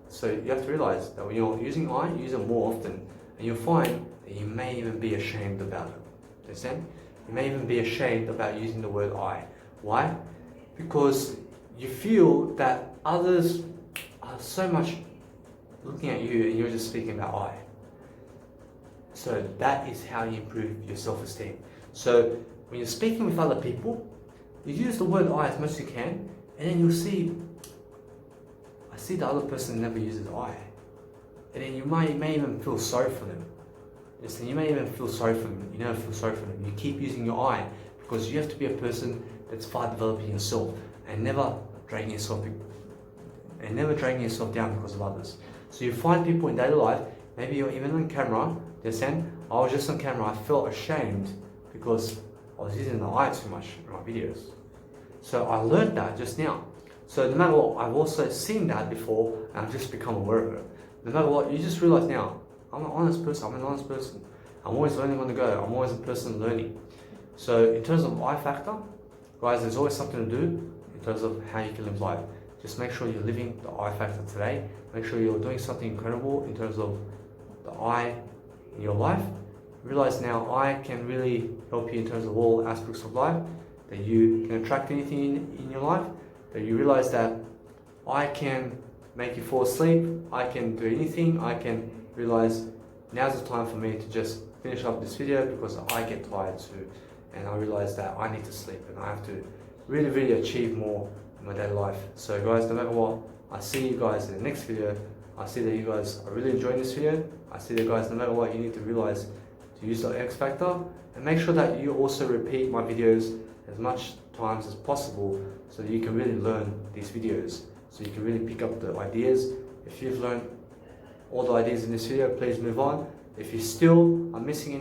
So you have to realize that when you're using I, use it more often, and you'll find that you may even be ashamed about it. Understand? You may even be ashamed about using the word I. Why? Because you feel that others are so much looking at you and you're just speaking about I. So that is how you improve your self-esteem. So when you're speaking with other people, you use the word I as much as you can, and then you'll see, I see the other person never uses I. And then you may even feel sorry for them. Listen, you may even feel sorry for them. You never feel sorry for them. You keep using your I because you have to be a person that's far developing yourself and never dragging yourself down because of others. So you find people in daily life, maybe you're even on camera, they're saying, I was just on camera, I felt ashamed because I was using the I too much in my videos. So I learned that just now. So no matter what, I've also seen that before and I've just become aware of it. No matter what, you just realize now, I'm an honest person. I'm always learning on the go. I'm always a person learning. So in terms of I factor, guys, there's always something to do in terms of how you can live life. Just make sure you're living the I factor today. Make sure you're doing something incredible in terms of the I in your life. Realize now I can really help you in terms of all aspects of life, that you can attract anything in your life, that you realize that I can make you fall asleep, I can do anything, I can realize now's the time for me to just finish up this video because I get tired too, and I realize that I need to sleep and I have to really achieve more in my daily life. So guys, no matter what, I see you guys in the next video. I see that you guys are really enjoying this video. I see that guys, no matter what, you need to realize to use the X factor, and make sure that you also repeat my videos as much times as possible so that you can really learn these videos, so you can really pick up the ideas. If you've learned all the ideas in this video, please move on. If you still are missing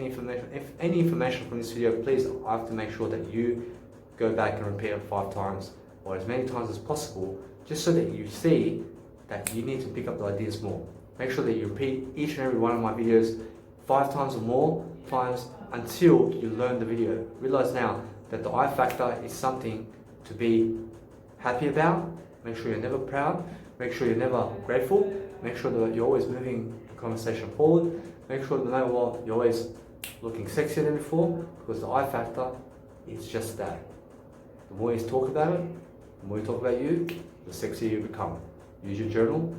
any information from this video, please, I have to make sure that you go back and repeat it 5 times or as many times as possible, just so that you see that you need to pick up the ideas more. Make sure that you repeat each and every one of my videos 5 times or more times until you learn the video. Realize now that the I factor is something to be happy about. Make sure you're never proud. Make sure you're never grateful. Make sure that you're always moving the conversation forward. Make sure that no matter what, you're always looking sexier than before, because the I factor is just that. The more you talk about it, the more you talk about you, the sexier you become. Use your journal.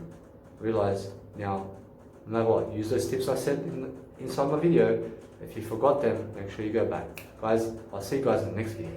Realize now, no matter what, use those tips I said inside my video. If you forgot them, make sure you go back. Guys, I'll see you guys in the next video.